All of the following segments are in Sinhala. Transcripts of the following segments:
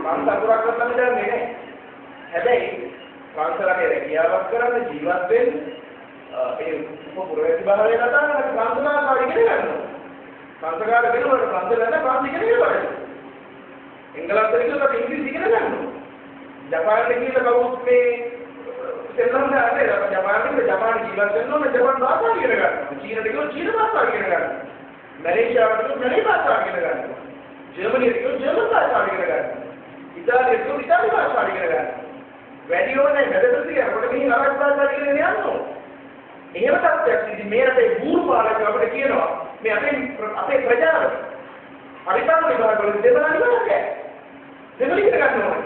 අන්තරක් කරන්න දෙන්නේ නැහැ. හැබැයි කාන්තරගේ රැකියාවක් කරන්න ජීවත් වෙන්න ඒ උපපුරවැසි භාවය නතරන කාන්තරාකාර ඉගෙන ගන්නවා. කාන්තරාකාර වෙනකොට කාන්තර නැත්නම් කාන්ත ඉගෙන ගන්නවා. එංගලන්තේ කියලා ඉංග්‍රීසි ඉගෙන ගන්නවා. ජපානයේ කියලා කවුරුත් මේ සෙල්ලම් දාන්නේ ජපානයේ ජපාන ජීවත් වෙන්න ඕන ජපාන භාෂාව ඉගෙන ගන්නවා. චීනට ගියොත් චීන භාෂාව ඉගෙන ගන්නවා. මැලේසියාවට ගියොත් මැලේ භාෂාව ඉගෙන ගන්නවා. ජර්මනියට ගියොත් ජර්මන් භාෂාව ඉගෙන ගන්නවා. ඉතාලියට ගියොත් ඉතාලි භාෂාව ඉගෙන ගන්නවා. වැඩි ඕනේ වැඩකට කියනකොට මෙහි අරක් භාෂාව ඉගෙන යනවා. එහෙම තත්ත්වයක් ඉතින් මේ රටේ බූරු පාලක අපිට කියනවා මේ අපේ ප්‍රජාව පරිපාලන විභාගවල දෙමළ නිවාසය දෙමළ ඉගෙන ගන්නවා.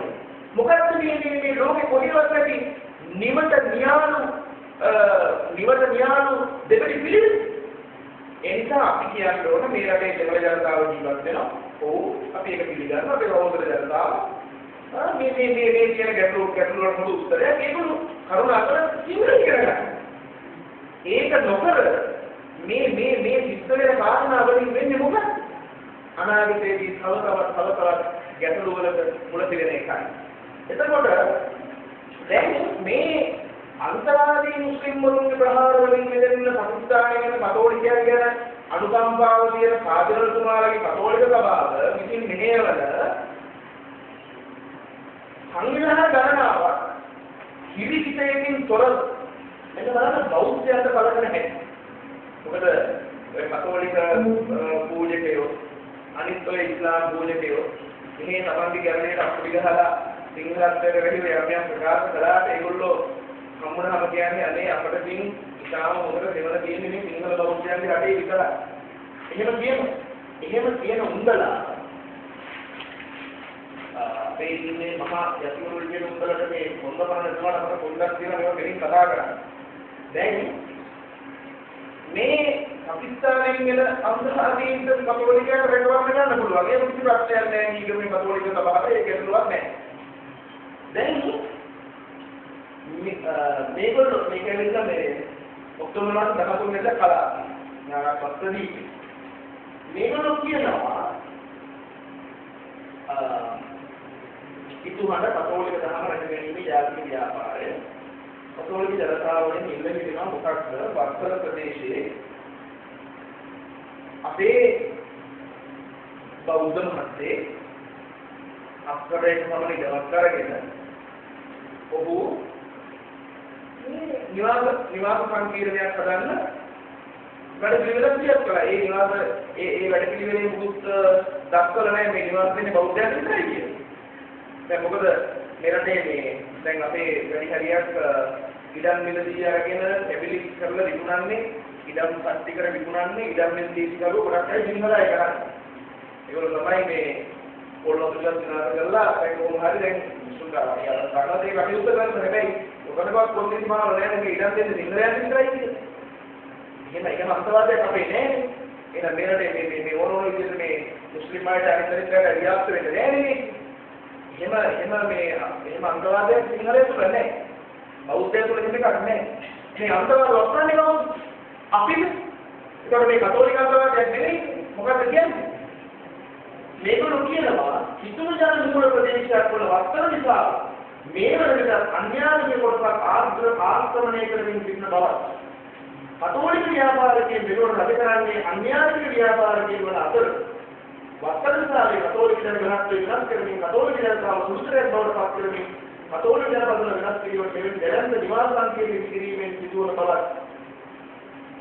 මොකක්ද මේ ලෝකේ කොහෙවත් නැති නිවට න්‍යාලු දෙපටි පිළිවෙල. ඒ නිසා අපි කියන්න ඕන මේ රටේ දෙමළ ජනතාව ජීවත් වෙනවා. ඔව් අපි ඒක පිළිගන්නවා. අපේ රෝදර ජනතාව මේ කියන ගැටලු වලට මුළු උත්තරයක් ඒගොල්ලෝ කරුණාකර සිංහල ඉගෙන ගන්න. ඒක නොකර මේ සිද්ධ වෙන කාරණා වලින් වෙන්නේ මොකක්ද? අනාගතයේදී තව තවත් ගැටලු වලට මුල පිරෙන එකයි. එතකොට දැන් මේ අන්තරාදී මුස්ලිම් වරුන්ගේ ප්‍රහාර වලින් මෙදෙන්න පාකිස්තානයේ වෙන කතෝලිකයන් ගැන අනුකම්පාව තියෙන කාදිරතුමාලගේ කතෝලික සභාව විසින් මෙහෙවන සංවිධාන ගණනාවක් හිරිකිතයකින් තොරව එන්න බලන්න බෞද්ධයන්ට බලන්න හැටි. මොකද ඔය කතෝලික පූජකයෝ අනිත් ඔය ඉස්ලාම් පූජකයෝ මේ තමන්ගේ ගැරණියට අපිට ගහලා සිංහලත්වයට වැඩි යම් ප්‍රකාශ කළාට ඒගොල්ලෝ හම්බුනහම කියන්නේ අනේ අපිට තින් ඉතාලම හොඳට දෙවන තියෙන්නේ මේ සිංහල බෞද්ධයන්ගේ රටේ විතරයි. එහෙම කියන උන්දලා අපේ ඉන්නේ මහා යතිවරු කියන උන්දලට මේ හොඳ පරණ දෙනවා අපිට පොඩ්ඩක් කියලා මේවා මෙලින් කතා කරා. දැන් මේ පාකිස්තානයෙන් එන අන්තරාදීන්ට කතෝලිකයන්ට රැකවන්න ගන්න පුළුවන්. ඒක කිසි ප්‍රශ්නයක් නැහැ. ඊගොල්ලෝ මේ කතෝලික සභාවේ ඒක ඇතුළත් නැහැ. දැන් මේගොල්ලෝ මේක ඇවිල්ලා මේ ඔක්තෝබර් මාස 13 වෙනිදා කළා. නාරපත්‍රදී මේගොල්ලෝ කියනවා ඉතුහාට කතෝලික දහම රැකගැනීමේ ජාතික ව්‍යාපාරය කතෝලික ජනතාවගෙන් ඉල්ල හිටිනවා මොකක්ද වත්තල ප්‍රදේශයේ අපේ බෞද්ධ මහත්තේ අක්කරයක පමණ ඉඩමක් කරගෙන ඔහු නිවාස සංකීර්ණයක් හදන්න වැඩ පිළිවෙලක් පිළිත් කළා. ඒ නිවාස ඒ වැඩ පිළිවෙලේ මුකුත් දක්වලා නැහැ මේ නිවාස දෙන්නේ බෞද්ධයන් විතරයි කියලා. දැන් මොකද මේ රටේ මේ දැන් අපේ වැඩි හරියක් ඉඩම් මිලදී අරගෙන එබිලි කරලා විකුණන්නේ ඉඩම් පත්ති කර විකුණන්නේ ඉඩම් මිලදී කරුවෝ ගොඩක් අය සිංහලයි කරන්නේ. ඒගොල්ලෝ තමයි මේ පොළොන්නරුව දිනාර කරලා ඒක කොහොම හරි දැන් සුන්දරයි. අර සාගතේ කටයුතු කරන හැබැයි ඔකනවත් පොලිස් මාන නැහැ මේ ඉඩම් දෙන්නේ සිංහලයන් විතරයි කියලා. එහෙම ඒක අන්තවාදයක් අපේ නෑනේ. එහෙනම් මේ රටේ මේ ඕනෝන විදිහට මේ මුස්ලිම් අයට අනිතරට රියාක්ට් වෙන්නේ නෑනේ. එහෙම අන්තවාදයක් සිංහලයේ තුල නැහැ. බෞද්ධය තුල එහෙම එකක් නැහැ. මේ අන්තවාද වස්තුන්නේ කවුද? අපිද? ඒකට මේ කතෝලික අන්තවාදයක් නෙවෙයි. මොකක්ද කියන්නේ? මේගොල්ලෝ කියනවා හිතුණු ජන මූල ප්‍රදේශයක් වල වස්තර නිසා මේ වන විට අන්‍යාගමික කොටසක් ආක්‍රමණය කරමින් සිටින බව. කතෝලික ව්‍යාපාරිකයන් මෙලොවට ලබ කරන්නේ අන්‍යාගමික ව්‍යාපාරිකයන් වන අතර වස්තරසාවේ කතෝලික ජන ගණත්වය වෙනස් කරමින් කතෝලික ජනතාව සුළුතරයක් බවට පත් කරමින් කතෝලික ජනපදවල වෙනස් කිරීමට මෙවැනි දැලන්ත නිවාස සංකේතයේ කිරීමෙන් සිදුවන බවත්.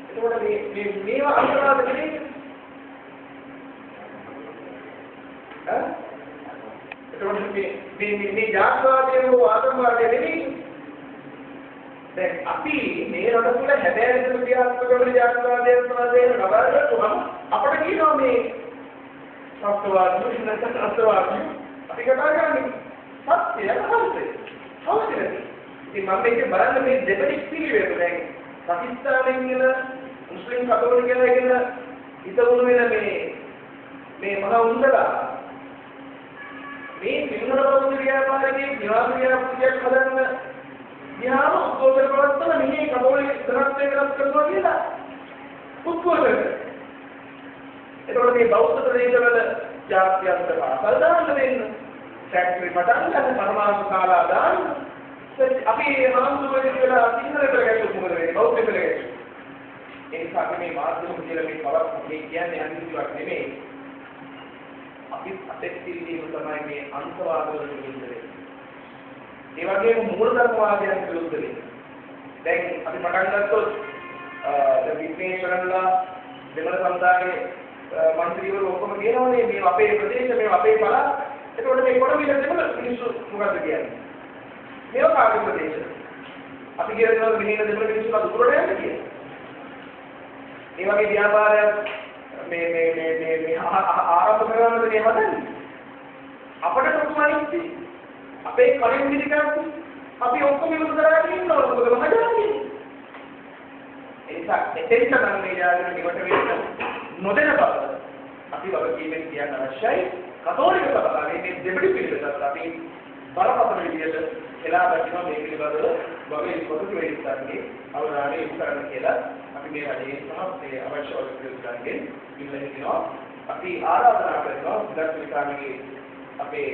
එතකොට මේවා අන්තරාද නෙමෙයි. එතකොට මේ ජාතිවාදයේ හෝ ආතංකවාදයේ නෙමෙයි. දැන් අපි මේ රට තුළ හැබෑ විදිහට ක්‍රියාත්මක කරන ජාතිවාදයේ සමාජයේ නබරතුම අපිට කියනවා මේ සත්‍යවාදී නැත්නම් අසත්‍යවාදී අපි කතා කරන්නේ සත්‍යය හරිද? හරිද? ඉතින් මම මේක බලන්න මේ දෙපැති පිළිවෙල දැන් පාකිස්තානයෙන් එන මුස්ලිම් කතෝලිකයන්ලා කියන ඉතවුණු වෙන මේ මහා උන්දලා මේ සිංහල බෞද්ධ ව්‍යාපාරිකයෙක් නිවාස ව්‍යාපාරයක් හදන්න ගියාම උද්ඝෝෂණ කරත්තම මෙහි කතෝලික ධර්මයේ වෙනස් කරනවා කියලා උද්ඝෝෂණ. එතකොට මේ බෞද්ධ ප්‍රදේශවල ජාත්‍යන්තර පාසල් දාන්න දෙන්න. ෆැක්ටරි පටන් ගන්න පරමාණු ශාලා දාන්න. අපි හාමුදුරුවෝ කියලා සිංහලට ගැටුම් මොකද වෙන්නේ? බෞද්ධ කියලා ගැටුම්. ඒ නිසා අපි මේ මාධ්‍යම කියලා මේ පවක් මේ කියන්නේ අනිත්‍යයක් නෙමෙයි. අපි අතෙක් පිළිදීම තමයි මේ අන්තවාදවලට විරුද්ධ වෙන්නේ. ඒ වගේම මූලධර්මවාදයන් විරුද්ධ වෙන්නේ. දැන් අපි පටන් ගත්තොත් දැන් විශ්වේෂණලා දෙමළ සමුදායේ මන්ත්‍රීවරු ඔක්කොම කියනවානේ මේ අපේ ප්‍රදේශ මේ අපේ පළාත්. එතකොට මේ කොටවිල දෙමළ මිනිස්සු මොකද්ද කියන්නේ? මේක කාගේ ප්‍රදේශ? අපි කියනවා මෙහෙන දෙමළ මිනිස්සු දුරට යන්නේ කියලා. ඒ වගේ ව්‍යාපාරයක් මේ ආරම්භ කරනවද මේ හදන්නේ? අපිට කොහොමද අපේ කලින් විදිහට අපි ඔක්කොම විරුද්ධ කරගෙන ඉන්නවා මොකද මහජනන්නේ? ඒ නිසා එතෙන්ට නම් මේ යාගෙන නිවට වෙන්න නොදෙන බව අපි වගකීමෙන් කියන්න අවශ්‍යයි. කතෝලික සභාවේ මේ දෙපිඩි පිළිවෙලට අපි බරපතල විදියට එලා බැලුවා මේ පිළිබඳව වගේ පොදු වෙලිස්සන්නේ අවධානය යොමු කරන්න කියලා අපි මේ වැඩේ සමස්තයේ අවශ්‍ය වගකීම් ඉල්ලනවා. අපි ආරාධනා කරනවා දක්ෂිකාණගේ අපේ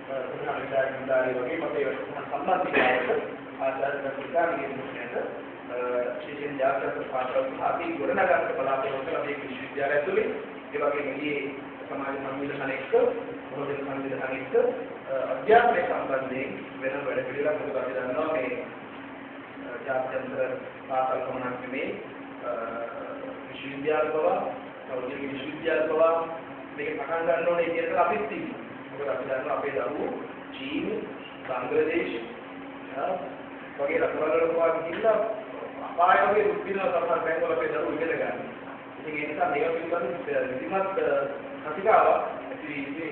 ප්‍රධාන විද්‍යාලය වගේ අපේ සම්බන්ධතාවයට ආචාර්ය දක්ෂිකාණගේ මුඛ්‍යත ශිෂ්‍යයන් ජාතක පාඨක අපි ගොඩනගන්න බලාපොරොත්තු වෙන මේ විශ්වවිද්‍යාලය තුළ ඒ වගේම මේ සමාජ සංවිධානයක මොහොතේ සංවිධානයක අධ්‍යාපනය සම්බන්ධයෙන් වෙන වැඩ පිළිවෙලක් මොකද අපි දන්නවා මේ ජාත්‍යන්තර පාසල් පමණක් නෙමෙයි විශ්වවිද්‍යාල බව සෞඛ්‍ය විශ්වවිද්‍යාල බව මේක පටන් ගන්න ඕනේ කියලා අපිත් තියෙනවා. මොකද අපි දන්නවා අපේ දරුවෝ චීන බංග්ලාදේශ වගේ රටවල් වල ගිහිල්ලා අපාය වගේ දුක් විඳින සමහර බැංකුවල අපේ දරුවෝ ඉගෙන ගන්නවා. ඉතින් ඒ නිසා මේක පිළිබඳව විධිමත් කතිකාවක් ඇති වී ඉන්නේ